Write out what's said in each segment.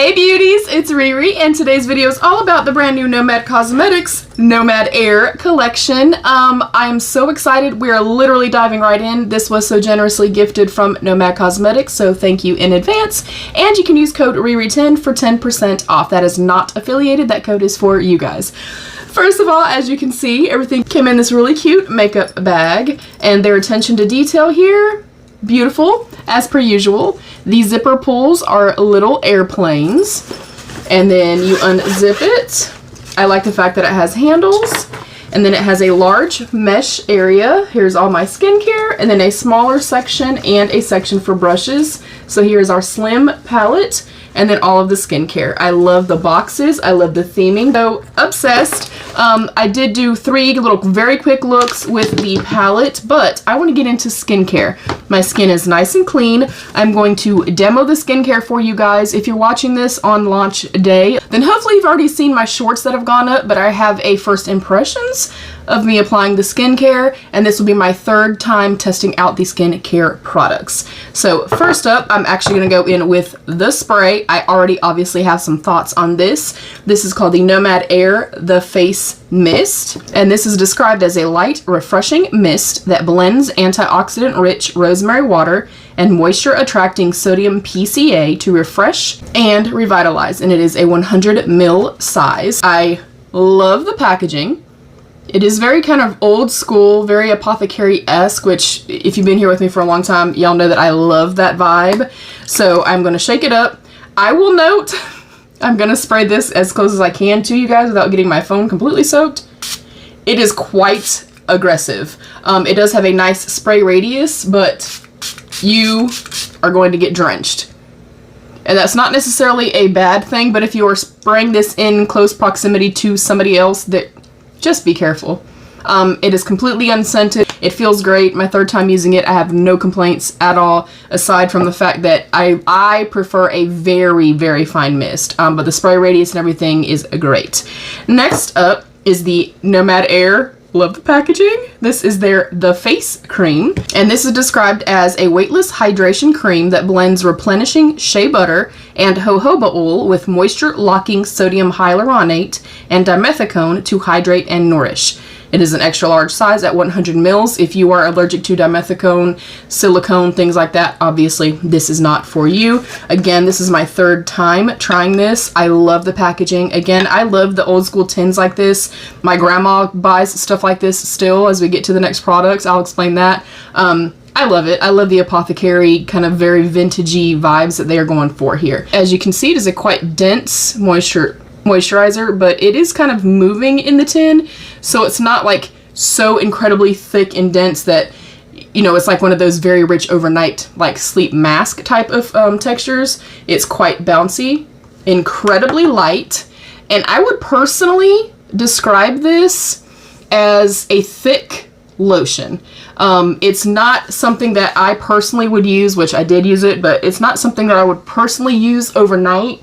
Hey beauties, it's Riri, and today's video is all about the brand new Nomad Cosmetics Nomad Air collection. I'm so excited. We're literally diving right in. This was so generously gifted from Nomad Cosmetics, so thank you in advance. And you can use code RIRI10 for 10% off. That is not affiliated. That code is for you guys. First of all, as you can see, everything came in this really cute makeup bag, and their attention to detail here, beautiful, as per usual. The zipper pulls are little airplanes, and then you unzip it. I like the fact that it has handles, and then it has a large mesh area. Here's all my skincare, and then a smaller section and a section for brushes. So here's our slim palette, and then all of the skincare. I love the boxes. I love the theming. So obsessed. I did do 3 little very quick looks with the palette, but I want to get into skincare. My skin is nice and clean. I'm going to demo the skincare for you guys. If you're watching this on launch day, then hopefully you've already seen my shorts that have gone up, but I have a first impressions of me applying the skincare, and this will be my 3rd time testing out the skincare products. So first up, I'm actually going to go in with the spray. I already obviously have some thoughts on this. This is called the Nomad Air the Face Mist, and this is described as a light, refreshing mist that blends antioxidant-rich rosemary water and moisture-attracting sodium PCA to refresh and revitalize, and it is a 100 ml size. I love the packaging. It is very kind of old school, very apothecary-esque, which if you've been here with me for a long time, y'all know that I love that vibe. So I'm going to shake it up. I will note, I'm going to spray this as close as I can to you guys without getting my phone completely soaked. It is quite aggressive. It does have a nice spray radius, but you are going to get drenched. And that's not necessarily a bad thing, but if you are spraying this in close proximity to somebody else, that just be careful. It is completely unscented. It feels great. My 3rd time using it. I have no complaints at all, aside from the fact that I prefer a very, very fine mist. But the spray radius and everything is great. Next up is the Nomad Air. Love the packaging. This is the face cream, and this is described as a weightless hydration cream that blends replenishing shea butter and jojoba oil with moisture locking sodium hyaluronate and dimethicone to hydrate and nourish. It is an extra large size at 100 mils. If you are allergic to dimethicone, silicone, things like that, obviously this is not for you. Again, this is my 3rd time trying this. I love the packaging. Again, I love the old school tins like this. My grandma buys stuff like this still as we get to the next products. I'll explain that. I love it. I love the apothecary kind of very vintagey vibes that they are going for here. As you can see, it is a quite dense moisturizer, but it is kind of moving in the tin, so it's not like so incredibly thick and dense that, you know, it's like one of those very rich overnight like sleep mask type of textures. It's quite bouncy, incredibly light, and I would personally describe this as a thick lotion. It's not something that I personally would use, which I did use it, but it's not something that I would personally use overnight,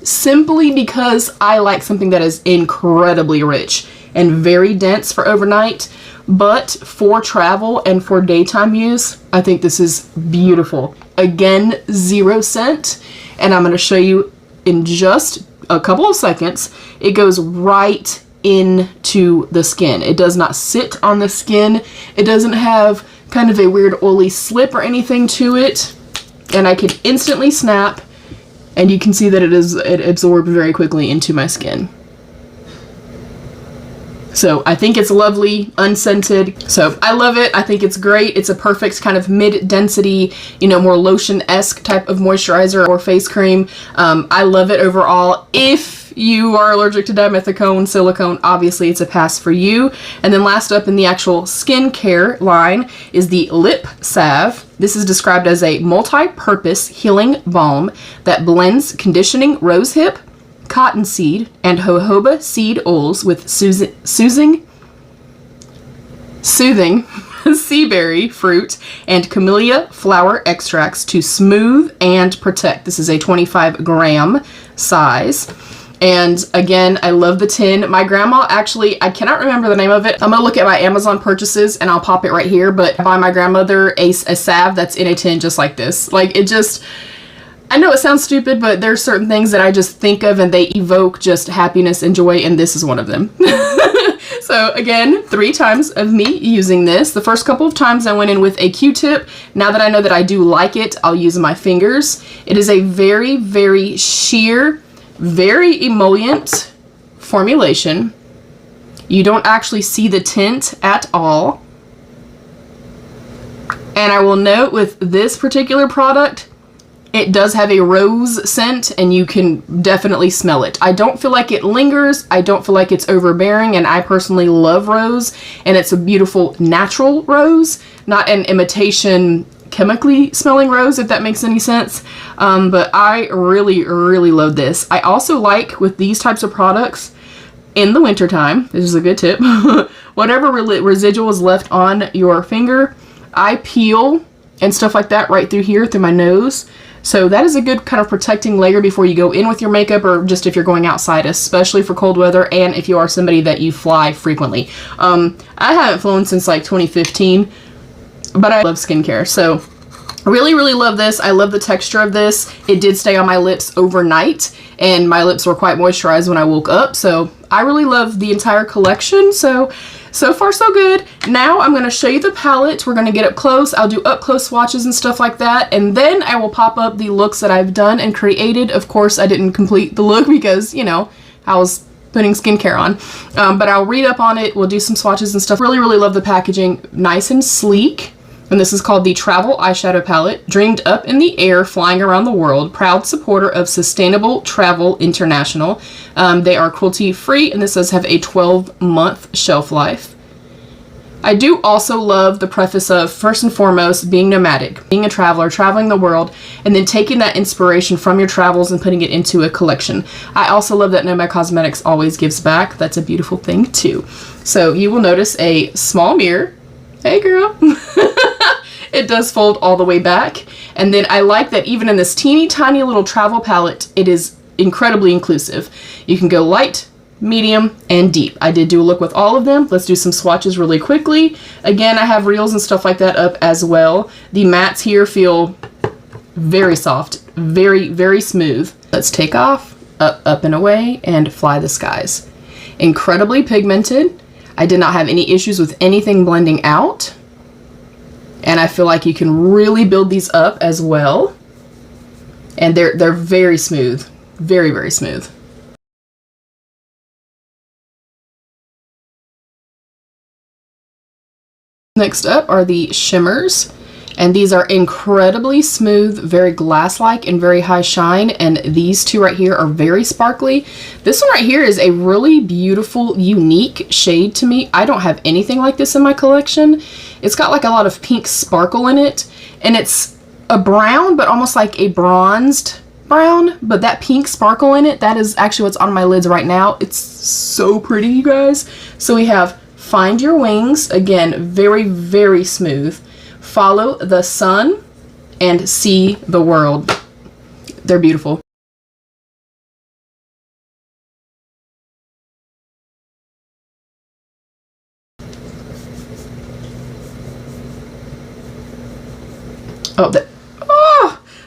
simply because I like something that is incredibly rich and very dense for overnight. But for travel and for daytime use, I think this is beautiful. Again, 0 scent, and I'm going to show you in just a couple of seconds. It goes right into the skin. It does not sit on the skin. It doesn't have kind of a weird oily slip or anything to it, and I could instantly snap. And you can see that it absorbed very quickly into my skin. So I think it's lovely, unscented. So I love it. I think it's great. It's a perfect kind of mid-density, you know, more lotion-esque type of moisturizer or face cream. I love it overall. If you are allergic to dimethicone, silicone, obviously it's a pass for you. And then last up in the actual skincare line is the Lip Salve. This is described as a multi-purpose healing balm that blends conditioning rosehip, cottonseed, and jojoba seed oils with soothing sea berry fruit and camellia flower extracts to smooth and protect. This is a 25-gram size. And again, I love the tin. My grandma actually, I cannot remember the name of it. I'm gonna look at my Amazon purchases and I'll pop it right here, but I buy my grandmother a salve that's in a tin just like this. Like, it just, I know it sounds stupid, but there's certain things that I just think of and they evoke just happiness and joy, and this is one of them. So again, 3 times of me using this. The first couple of times I went in with a Q-tip. Now that I know that I do like it, I'll use my fingers. It is a very, very sheer, very emollient formulation. You don't actually see the tint at all. And I will note with this particular product, it does have a rose scent, and you can definitely smell it. I don't feel like it lingers. I don't feel like it's overbearing, and I personally love rose, and it's a beautiful natural rose, not an imitation chemically smelling rose, if that makes any sense. But I really, really love this. I also like with these types of products in the wintertime, this is a good tip, whatever residual is left on your finger, I peel and stuff like that right through here, through my nose. So that is a good kind of protecting layer before you go in with your makeup, or just if you're going outside, especially for cold weather, and if you are somebody that you fly frequently. I haven't flown since like 2015, but I love skincare, so really, really love this. I love the texture of this. It did stay on my lips overnight, and my lips were quite moisturized when I woke up, so I really love the entire collection. So far so good. Now I'm going to show you the palette. We're going to get up close. I'll do up close swatches and stuff like that, and then I will pop up the looks that I've done and created. Of course, I didn't complete the look because, you know, I was putting skincare on, but I'll read up on it. We'll do some swatches and stuff. Really, really love the packaging. Nice and sleek. And this is called the Travel Eyeshadow Palette. Dreamed up in the air, flying around the world. Proud supporter of Sustainable Travel International. They are cruelty-free, and this does have a 12-month shelf life. I do also love the preface of, first and foremost, being nomadic, being a traveler, traveling the world, and then taking that inspiration from your travels and putting it into a collection. I also love that Nomad Cosmetics always gives back. That's a beautiful thing, too. So you will notice a small mirror. Hey, girl. It does fold all the way back. And then I like that even in this teeny tiny little travel palette, it is incredibly inclusive. You can go light, medium, and deep. I did do a look with all of them. Let's do some swatches really quickly. Again, I have reels and stuff like that up as well. The mattes here feel very soft, very, very smooth. Let's take off, up and away, and fly the skies. Incredibly pigmented. I did not have any issues with anything blending out. And I feel like you can really build these up as well. And they're very smooth. Very, very smooth. Next up are the shimmers. And these are incredibly smooth, very glass-like, and very high shine. And these two right here are very sparkly. This one right here is a really beautiful, unique shade to me. I don't have anything like this in my collection. It's got like a lot of pink sparkle in it. And it's a brown, but almost like a bronzed brown. But that pink sparkle in it, that is actually what's on my lids right now. It's so pretty, you guys. So we have Find Your Wings. Again, very, very smooth. Follow the Sun, and See the World. They're beautiful.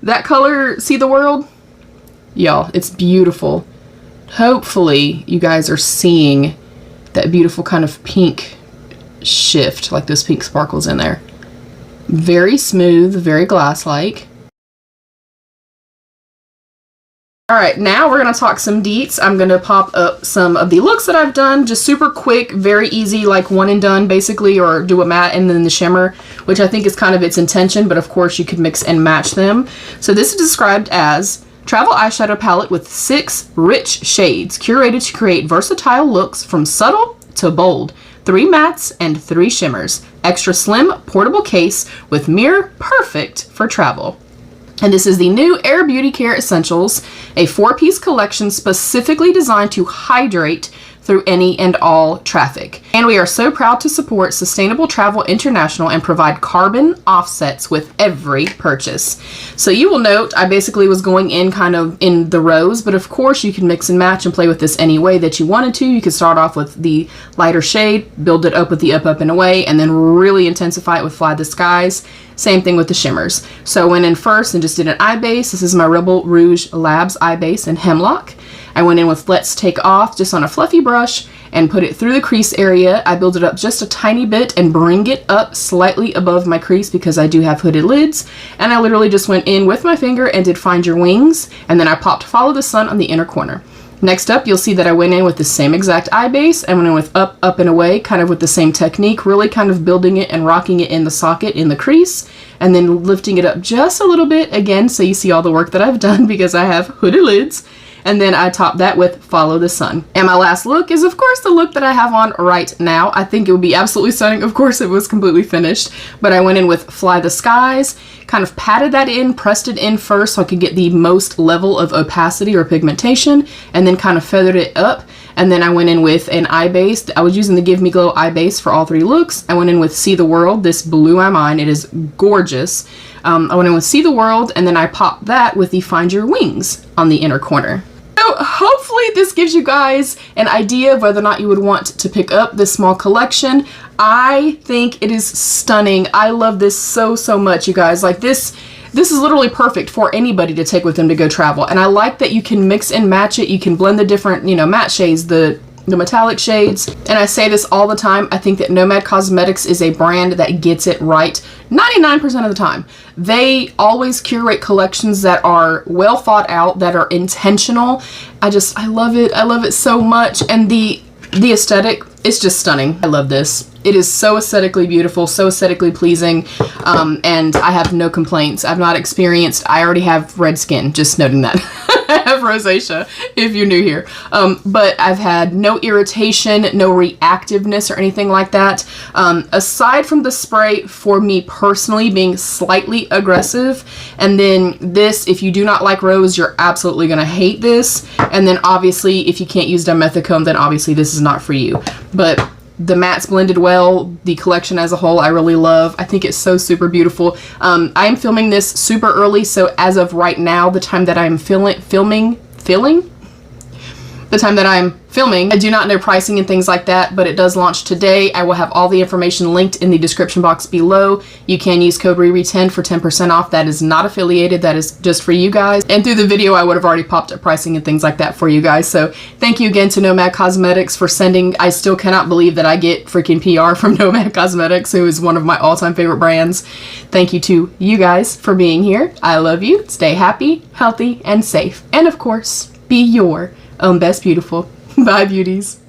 That color, See the World? Y'all, it's beautiful. Hopefully you guys are seeing that beautiful kind of pink shift, like those pink sparkles in there. Very smooth, very glass-like. Alright, now we're going to talk some Deets. I'm going to pop up some of the looks that I've done, just super quick, very easy, like one and done basically, or do a matte and then the shimmer, which I think is kind of its intention, but of course you could mix and match them. So this is described as travel eyeshadow palette with 6 rich shades, curated to create versatile looks from subtle to bold. 3 mattes and 3 shimmers. Extra slim, portable case with mirror, perfect for travel. And this is the new Air Beauty Care Essentials, a 4-piece collection specifically designed to hydrate through any and all traffic. And we are so proud to support Sustainable Travel International and provide carbon offsets with every purchase. So you will note I basically was going in kind of in the rose, but of course you can mix and match and play with this any way that you wanted to. You could start off with the lighter shade, build it up with the up, up, and away, and then really intensify it with Fly the Skies. Same thing with the shimmers. So I went in first and just did an eye base. This is my Rebel Rouge Labs eye base in Hemlock. I went in with Let's Take Off just on a fluffy brush and put it through the crease area. I build it up just a tiny bit and bring it up slightly above my crease because I do have hooded lids. And I literally just went in with my finger and did Find Your Wings. And then I popped Follow the Sun on the inner corner. Next up, you'll see that I went in with the same exact eye base. I went in with Up, Up, and Away, kind of with the same technique, really kind of building it and rocking it in the socket in the crease, and then lifting it up just a little bit, again, so you see all the work that I've done because I have hooded lids. And then I top that with Follow the Sun. And my last look is, of course, the look that I have on right now. I think it would be absolutely stunning. Of course, it was completely finished. But I went in with Fly the Skies, kind of patted that in, pressed it in first so I could get the most level of opacity or pigmentation, and then kind of feathered it up. And then I went in with an eye base. I was using the Give Me Glow eye base for all three looks. I went in with See the World. This blew my mind. It is gorgeous. I went in with See the World, and then I popped that with the Find Your Wings on the inner corner. So hopefully this gives you guys an idea of whether or not you would want to pick up this small collection. I think it is stunning. I love this so, so much, you guys. Like this is literally perfect for anybody to take with them to go travel. And I like that you can mix and match it. You can blend the different, you know, matte shades, the metallic shades. And I say this all the time. I think that Nomad Cosmetics is a brand that gets it right 99% of the time. They always curate collections that are well thought out, that are intentional. I love it. I love it so much. And the aesthetic, it's just stunning. I love this. It is so aesthetically beautiful, so aesthetically pleasing, and I have no complaints. I've not experienced, I already have red skin, just noting that. I have rosacea, if you're new here. But I've had no irritation, no reactiveness or anything like that. Aside from the spray, for me personally, being slightly aggressive. And then this, if you do not like rose, you're absolutely gonna hate this. And then obviously, if you can't use dimethicone, then obviously this is not for you. But the mattes blended well. The collection as a whole I really love. I think it's so super beautiful. I am filming this super early, so as of right now, the time that I'm filming, I do not know pricing and things like that, but it does launch today. I will have all the information linked in the description box below. You can use code RERE10 for 10% off. That is not affiliated. That is just for you guys. And through the video, I would have already popped up pricing and things like that for you guys. So thank you again to Nomad Cosmetics for sending. I still cannot believe that I get freaking PR from Nomad Cosmetics, who is one of my all-time favorite brands. Thank you to you guys for being here. I love you. Stay happy, healthy, and safe. And of course, be your own best beautiful. Bye, beauties.